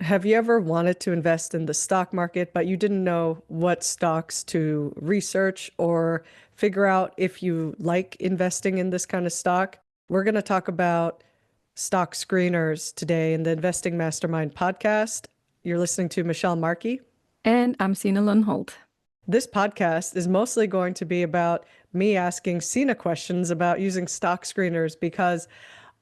Have you ever wanted to invest in the stock market, but you didn't know what stocks to research or figure out if you like investing in this kind of stock? We're going to talk about stock screeners today in the Investing Mastermind Podcast. You're listening to Michelle Marki. And I'm Signe Lønholdt. This podcast is mostly going to be about me asking Signe questions about using stock screeners because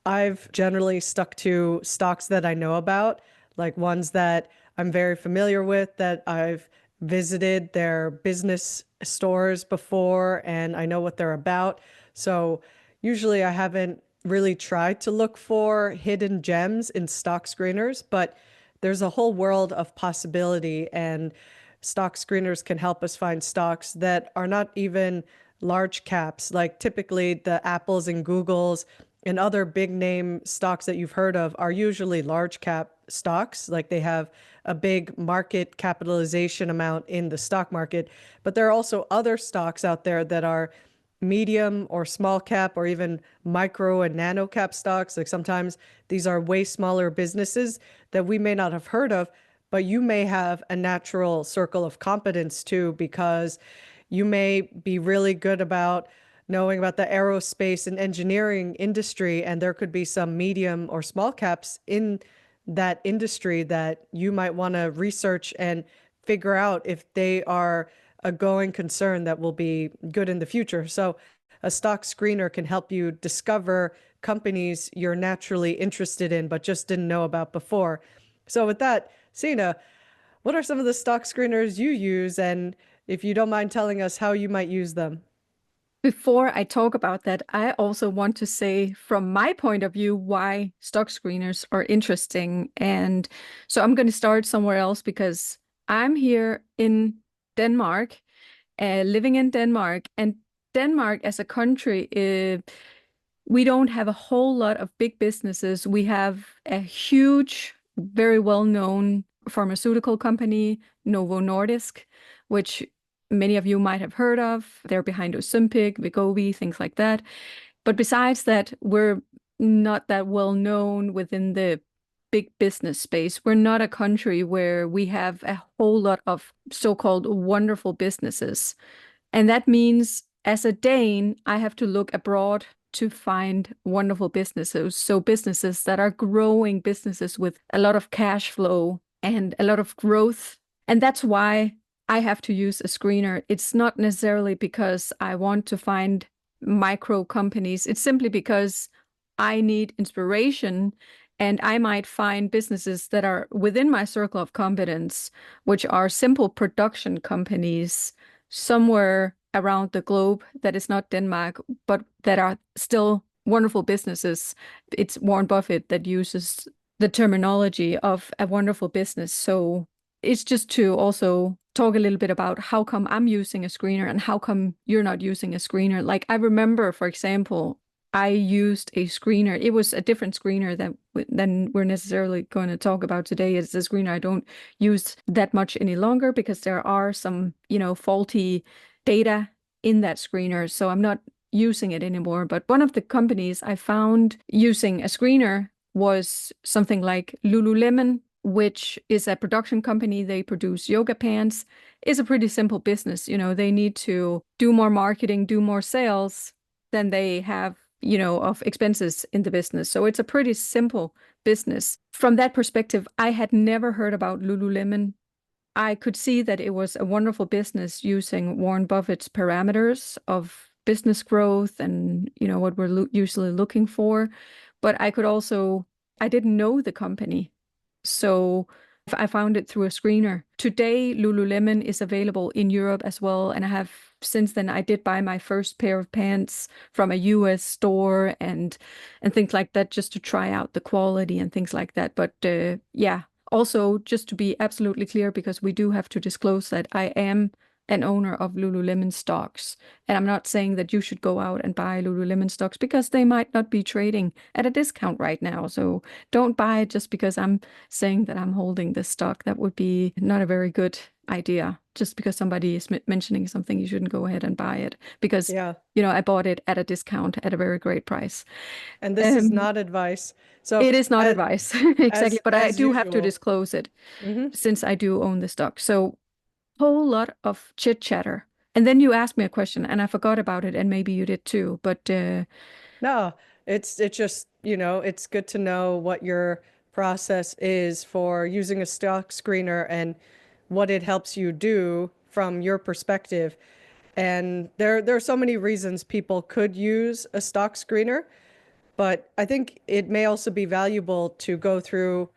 I've generally stuck to stocks that I know about, like ones that I'm very familiar with, that I've visited their business stores before and I know what they're about. So usually I haven't really tried to look for hidden gems in stock screeners, but there's a whole world of possibility, and stock screeners can help us find stocks that are not even large caps, like typically the Apples and Googles and other big name stocks that you've heard of are usually large cap stocks, like they have a big market capitalization amount in the stock market. But there are also other stocks out there that are medium or small cap or even micro and nano cap stocks. Like sometimes these are way smaller businesses that we may not have heard of, but you may have a natural circle of competence too, because you may be really good about knowing about the aerospace and engineering industry, and there could be some medium or small caps in that industry that you might want to research and figure out if they are a going concern that will be good in the future. So a stock screener can help you discover companies you're naturally interested in but just didn't know about before. So with that, Signe, what are some of the stock screeners you use, and if you don't mind telling us how you might use them? Before I talk about that, I also want to say from my point of view why stock screeners are interesting. And so I'm going to start somewhere else because I'm here in Denmark, living in Denmark. And Denmark as a country, we don't have a whole lot of big businesses. We have a huge, very well-known pharmaceutical company, Novo Nordisk, which many of you might have heard of. They're behind Ozempic, Wegovy, things like that. But besides that, we're not that well known within the big business space. We're not a country where we have a whole lot of so-called wonderful businesses. And that means as a Dane, I have to look abroad to find wonderful businesses. So businesses that are growing, businesses with a lot of cash flow and a lot of growth. And that's why I have to use a screener. It's not necessarily because I want to find micro companies. It's simply because I need inspiration, and I might find businesses that are within my circle of competence, which are simple production companies somewhere around the globe that is not Denmark, but that are still wonderful businesses. It's Warren Buffett that uses the terminology of a wonderful business. So it's just to also talk a little bit about how come I'm using a screener and how come you're not using a screener. Like I remember, for example, I used a screener. It was a different screener than we're necessarily going to talk about today. It's a screener I don't use that much any longer because there are some, faulty data in that screener. So I'm not using it anymore. But one of the companies I found using a screener was something like Lululemon, which is a production company. They produce yoga pants. It's a pretty simple business. They need to do more marketing, do more sales than they have, of expenses in the business. So it's a pretty simple business. From that perspective, I had never heard about Lululemon. I could see that it was a wonderful business using Warren Buffett's parameters of business growth and, what we're usually looking for. But I didn't know the company. So I found it through a screener. Today, Lululemon is available in Europe as well. And since then, I did buy my first pair of pants from a US store and things like that, just to try out the quality and things like that. But also just to be absolutely clear, because we do have to disclose that I am an owner of Lululemon stocks. And I'm not saying that you should go out and buy Lululemon stocks because they might not be trading at a discount right now. So don't buy it just because I'm saying that I'm holding this stock. That would be not a very good idea. Just because somebody is mentioning something, you shouldn't go ahead and buy it because, Yeah. I bought it at a discount at a very great price. And this is Um, not advice. So it is not as advice, exactly, but I as do have to usual. disclose it Hmm. since I do own the stock. So whole lot of chit chatter. And then you asked me a question and I forgot about it, and maybe you did too. But No, it's just, it's good to know what your process is for using a stock screener and what it helps you do from your perspective. And there are so many reasons people could use a stock screener, but I think it may also be valuable to go through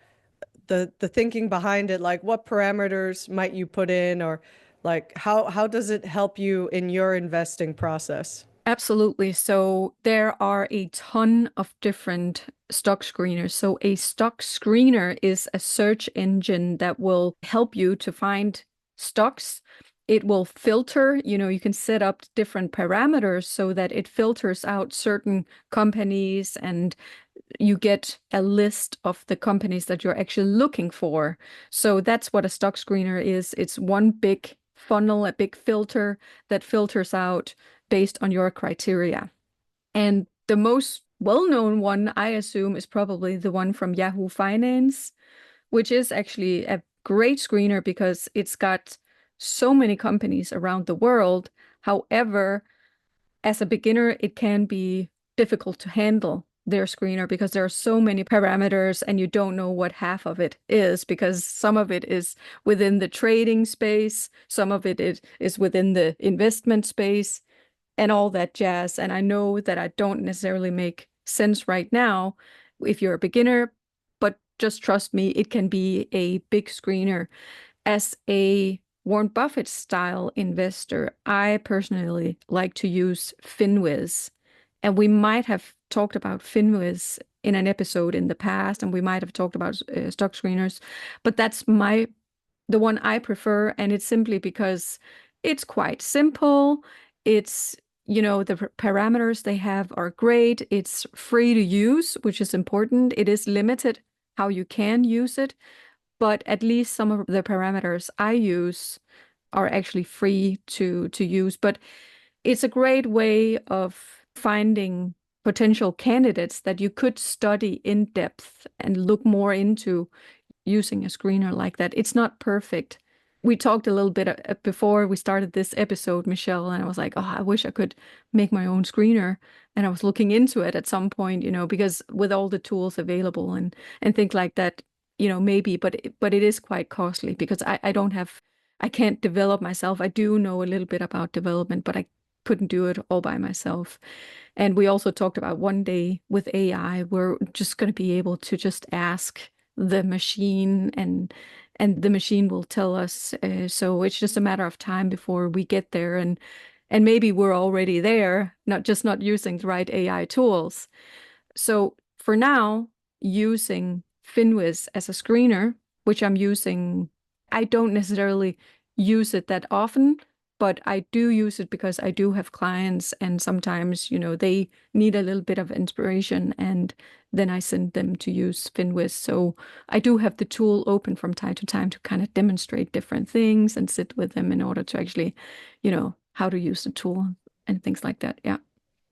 the thinking behind it, like what parameters might you put in, or like how does it help you in your investing process? absolutely. So there are a ton of different stock screeners. So a stock screener is a search engine that will help you to find stocks. It will filter, you can set up different parameters so that it filters out certain companies, and you get a list of the companies that you're actually looking for. So that's what a stock screener is. It's one big funnel, a big filter that filters out based on your criteria. And the most well-known one, I assume, is probably the one from Yahoo Finance, which is actually a great screener because it's got so many companies around the world. However, as a beginner, it can be difficult to handle their screener because there are so many parameters and you don't know what half of it is, because some of it is within the trading space, some of it is within the investment space and all that jazz. And I know that I don't necessarily make sense right now if you're a beginner, but just trust me, it can be a big screener. As a Warren Buffett style investor, I personally like to use FinWiz. And we might have talked about FinWiz in an episode in the past, and we might have talked about stock screeners, but that's the one I prefer. And it's simply because it's quite simple. It's, the parameters they have are great. It's free to use, which is important. It is limited how you can use it, but at least some of the parameters I use are actually free to use. But it's a great way of finding potential candidates that you could study in depth and look more into using a screener like that. It's not perfect. We talked a little bit before we started this episode, Michelle, and I was like, oh, I wish I could make my own screener. And I was looking into it at some point, because with all the tools available and things like that, maybe, but it is quite costly because I can't develop myself. I do know a little bit about development, but I couldn't do it all by myself. And we also talked about one day with AI, we're just going to be able to just ask the machine, and the machine will tell us. So it's just a matter of time before we get there, and maybe we're already there, not using the right AI tools. So for now, using FinWiz as a screener, which I'm using, I don't necessarily use it that often, but I do use it because I do have clients, and sometimes, they need a little bit of inspiration, and then I send them to use FinWiz. So I do have the tool open from time to time to kind of demonstrate different things and sit with them in order to actually, how to use the tool and things like that. Yeah.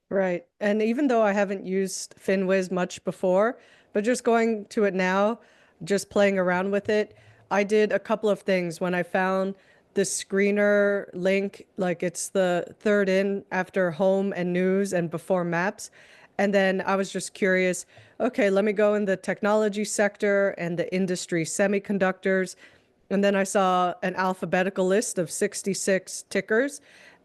Right. And even though I haven't used FinWiz much before, but just going to it now, just playing around with it, I did a couple of things when I found the screener link, like it's the third in after home and news and before maps. And then I was just curious, okay, let me go in the technology sector and the industry semiconductors. And then I saw an alphabetical list of 66 tickers.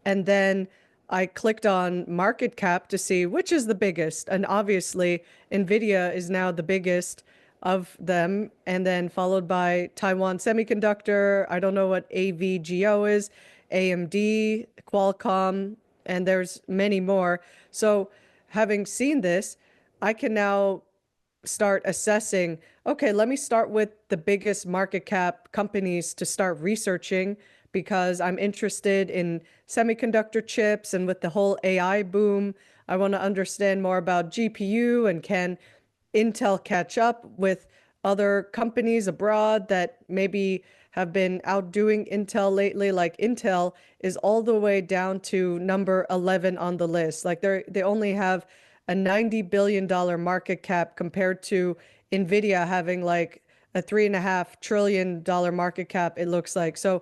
And then I clicked on market cap to see which is the biggest. And obviously, NVIDIA is now the biggest of them. And then followed by Taiwan Semiconductor. I don't know what AVGO is, AMD, Qualcomm, and there's many more. So having seen this, I can now start assessing, okay, let me start with the biggest market cap companies to start researching because I'm interested in semiconductor chips, and with the whole AI boom, I want to understand more about GPU and can Intel catch up with other companies abroad that maybe have been outdoing Intel lately. Like Intel is all the way down to number 11 on the list. Like they only have a $90 billion market cap compared to Nvidia having like a $3.5 trillion market cap, it looks like. So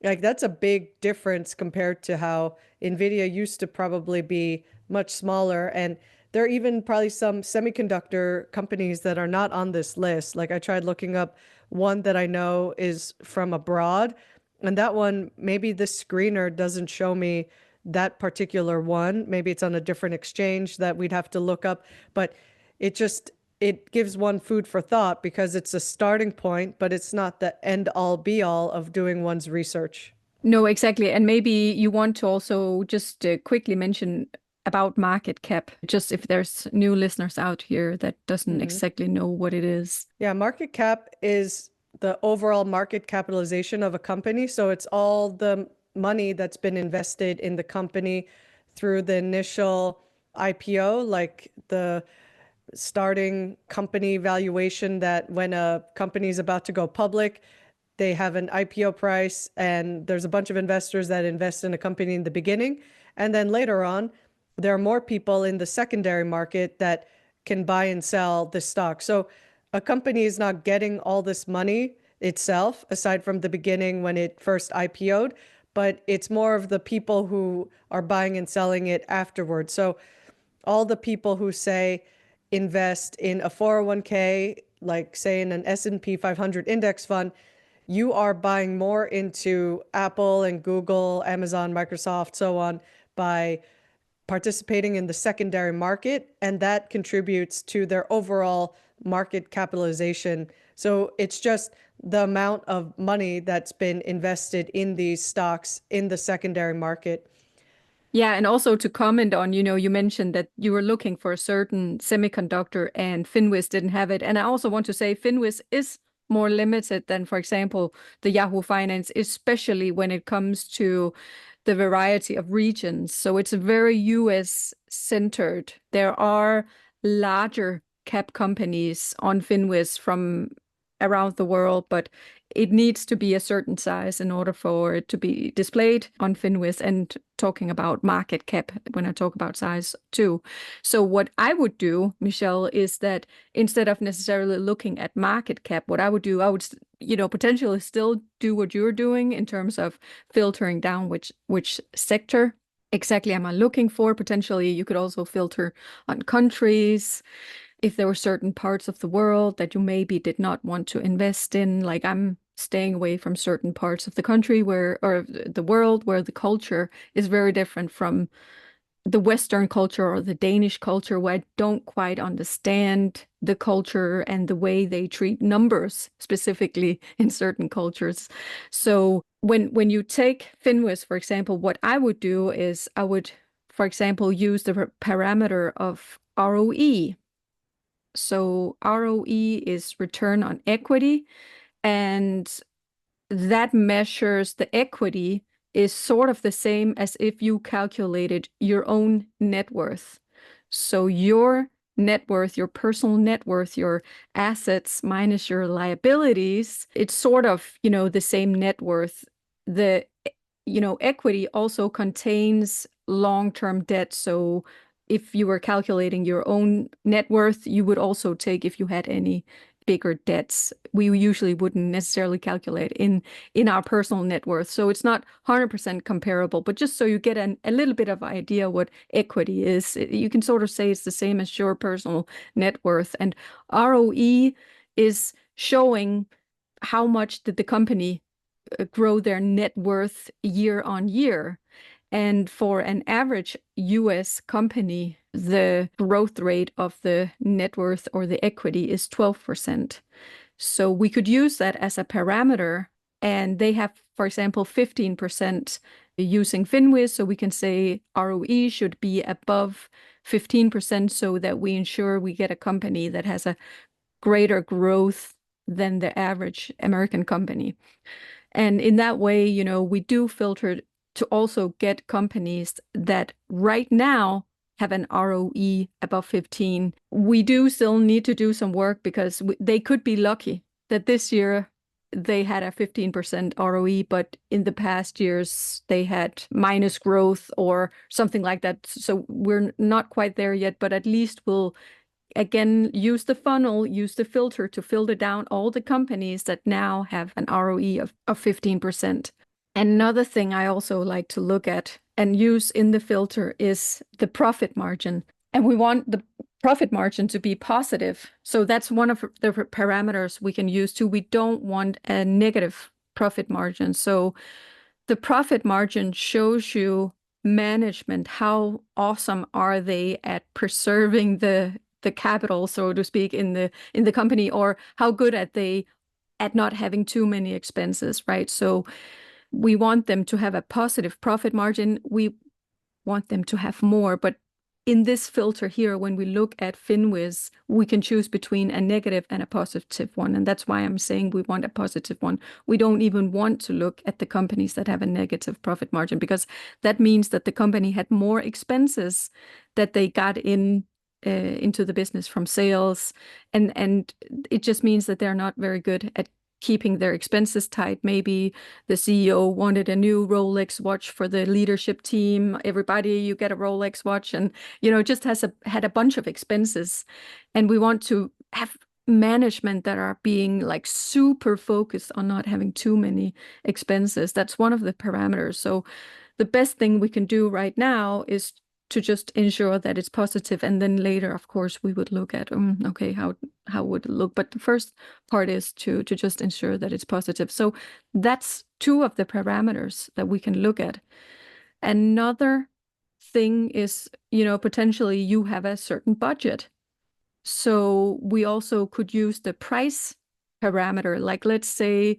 like that's a big difference compared to how Nvidia used to probably be much smaller. And there are even probably some semiconductor companies that are not on this list. Like I tried looking up one that I know is from abroad, and that one, maybe the screener doesn't show me that particular one. Maybe it's on a different exchange that we'd have to look up, but it gives one food for thought because it's a starting point, but it's not the end all be all of doing one's research. No, exactly. And maybe you want to also just quickly mention about market cap, just if there's new listeners out here that doesn't exactly know what it is. Yeah, market cap is the overall market capitalization of a company. So it's all the money that's been invested in the company through the initial IPO, like the starting company valuation, that when a company is about to go public, they have an IPO price and there's a bunch of investors that invest in a company in the beginning. And then later on, there are more people in the secondary market that can buy and sell the stock. So a company is not getting all this money itself, aside from the beginning when it first IPO'd, but it's more of the people who are buying and selling it afterwards. So all the people who say invest in a 401k, like say in an S&P 500 index fund, you are buying more into Apple and Google, Amazon, Microsoft, so on, by participating in the secondary market, and that contributes to their overall market capitalization. So it's just the amount of money that's been invested in these stocks in the secondary market. Yeah, and also to comment on, you mentioned that you were looking for a certain semiconductor and Finwiz didn't have it. And I also want to say Finwiz is more limited than, for example, the Yahoo Finance, especially when it comes to the variety of regions. So it's very US centered. There are larger cap companies on Finwiz from around the world, but it needs to be a certain size in order for it to be displayed on Finwiz, and talking about market cap when I talk about size too. So what I would do, Michelle, is that instead of necessarily looking at market cap, what I would do, I would, potentially still do what you're doing in terms of filtering down which sector exactly am I looking for. Potentially you could also filter on countries, if there were certain parts of the world that you maybe did not want to invest in. Like I'm staying away from certain parts of the country or the world where the culture is very different from the Western culture or the Danish culture, where I don't quite understand the culture and the way they treat numbers specifically in certain cultures. So when you take Finwiz, for example, what I would do is I would, for example, use the parameter of ROE. So ROE is return on equity, and that measures the equity is sort of the same as if you calculated your own net worth. So your net worth, your personal net worth, your assets minus your liabilities, it's sort of, the same net worth. The, equity also contains long-term debt. So if you were calculating your own net worth, you would also take if you had any bigger debts. We usually wouldn't necessarily calculate in our personal net worth. So it's not 100% comparable, but just so you get a little bit of idea what equity is, you can sort of say it's the same as your personal net worth. And ROE is showing how much did the company grow their net worth year on year. And for an average US company, the growth rate of the net worth or the equity is 12%. So we could use that as a parameter. And they have, for example, 15% using Finwiz. So we can say ROE should be above 15% so that we ensure we get a company that has a greater growth than the average American company. And in that way, we do filter to also get companies that right now have an ROE above 15. We do still need to do some work because they could be lucky that this year they had a 15% ROE, but in the past years they had minus growth or something like that. So we're not quite there yet, but at least we'll again use the funnel, use the filter to filter down all the companies that now have an ROE of 15%. Another thing I also like to look at and use in the filter is the profit margin. And we want the profit margin to be positive. So that's one of the parameters we can use too. We don't want a negative profit margin. So the profit margin shows you management, how awesome are they at preserving the capital, so to speak, in the company, or how good are they at not having too many expenses, right? So we want them to have a positive profit margin. We want them to have more, but in this filter here, when we look at FinWiz, we can choose between a negative and a positive one. And that's why I'm saying we want a positive one. We don't even want to look at the companies that have a negative profit margin, because that means that the company had more expenses that they got into the business from sales. And it just means that they're not very good at keeping their expenses tight. Maybe the CEO wanted a new Rolex watch for the leadership team. Everybody, you get a Rolex watch, and just had a bunch of expenses. And we want to have management that are being like super focused on not having too many expenses. That's one of the parameters. So the best thing we can do right now is to just ensure that it's positive, and then later, of course, we would look at okay, how would it look? But the first part is to just ensure that it's positive. So that's two of the parameters that we can look at. Another thing is, potentially you have a certain budget. So we also could use the price parameter. Like, let's say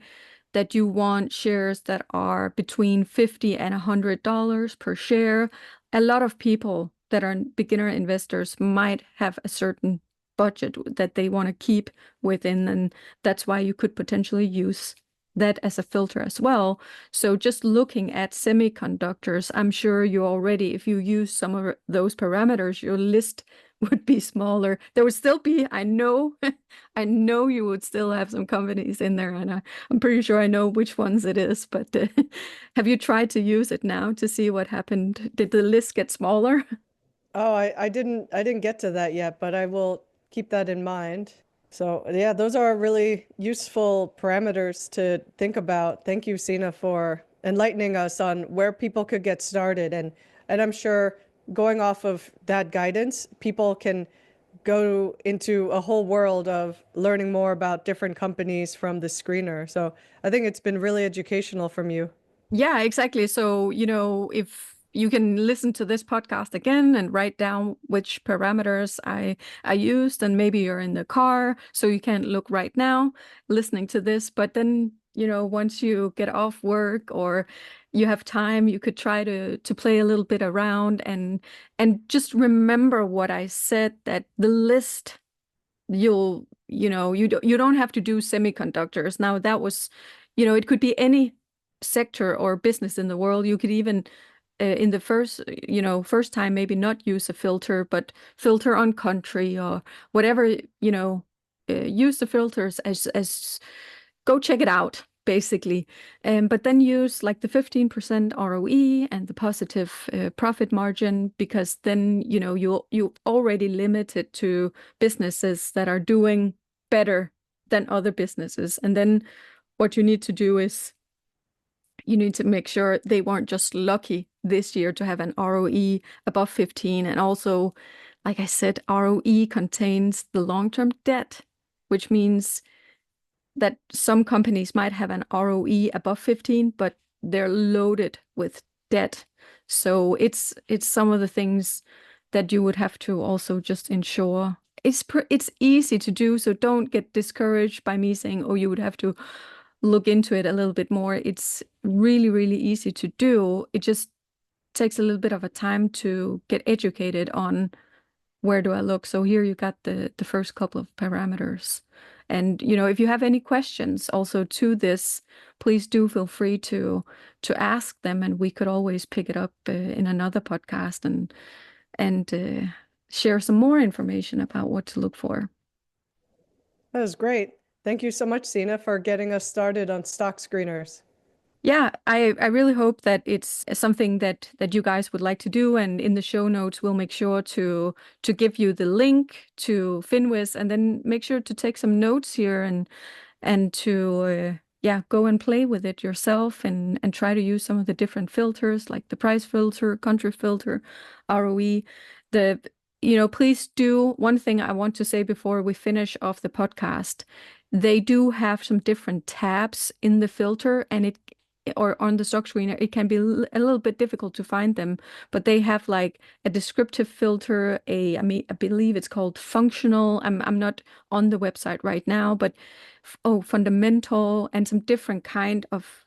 that you want shares that are between $50 and $100 per share. A lot of people that are beginner investors might have a certain budget that they want to keep within, and that's why you could potentially use that as a filter as well. So just looking at semiconductors, I'm sure you already, if you use some of those parameters, your list would be smaller. There would still be, I know you would still have some companies in there, and I'm pretty sure I know which ones it is, but have you tried to use it now to see what happened? Did the list get smaller? Oh, I didn't get to that yet, but I will keep that in mind. So yeah, those are really useful parameters to think about. Thank you, Signe, for enlightening us on where people could get started. And I'm sure going off of that guidance, people can go into a whole world of learning more about different companies from the screener. So I think it's been really educational from you. Yeah, exactly. So, if you can listen to this podcast again and write down which parameters I used, and maybe you're in the car, so you can't look right now listening to this, but then, once you get off work or you have time, you could try to play a little bit around and just remember what I said, that the list, you don't have to do semiconductors. Now that was, it could be any sector or business in the world. You could even in the first time, maybe not use a filter, but filter on country or whatever, use the filters as go check it out, basically. But then use like the 15% ROE and the positive profit margin, because then, you already limited to businesses that are doing better than other businesses. And then what you need to do is you need to make sure they weren't just lucky this year to have an ROE above 15. And also, like I said, ROE contains the long-term debt, which means that some companies might have an ROE above 15, but they're loaded with debt. So it's some of the things that you would have to also just ensure. It's easy to do, so don't get discouraged by me saying, oh, you would have to look into it a little bit more. It's really, really easy to do. It just takes a little bit of a time to get educated on where do I look. So here you got the first couple of parameters. And, if you have any questions also to this, please do feel free to ask them, and we could always pick it up in another podcast and share some more information about what to look for. That was great. Thank you so much, Signe, for getting us started on stock screeners. Yeah, I really hope that it's something that you guys would like to do. And in the show notes, we'll make sure to give you the link to Finwiz, and then make sure to take some notes here and to go and play with it yourself and try to use some of the different filters, like the price filter, country filter, ROE. Please do. One thing I want to say before we finish off the podcast, they do have some different tabs in the filter, and or on the stock screener, it can be a little bit difficult to find them, but they have like a descriptive filter, I believe it's called functional. I'm not on the website right now, but fundamental, and some different kind of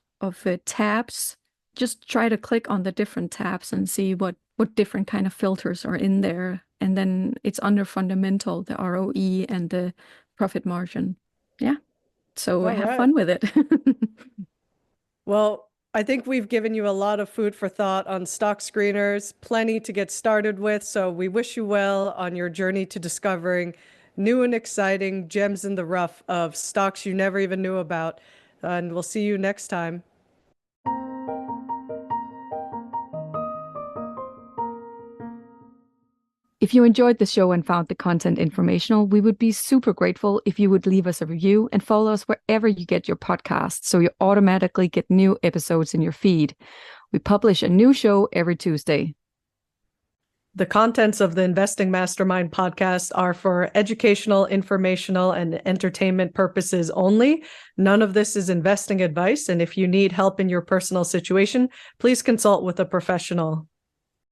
tabs. Just try to click on the different tabs and see what different kind of filters are in there. And then it's under fundamental, the ROE and the profit margin. Yeah. So have fun with it. Well, I think we've given you a lot of food for thought on stock screeners, plenty to get started with. So we wish you well on your journey to discovering new and exciting gems in the rough of stocks you never even knew about. And we'll see you next time. If you enjoyed the show and found the content informational, we would be super grateful if you would leave us a review and follow us wherever you get your podcasts, so you automatically get new episodes in your feed. We publish a new show every Tuesday. The contents of the Investing Mastermind podcast are for educational, informational, and entertainment purposes only. None of this is investing advice, and if you need help in your personal situation, please consult with a professional.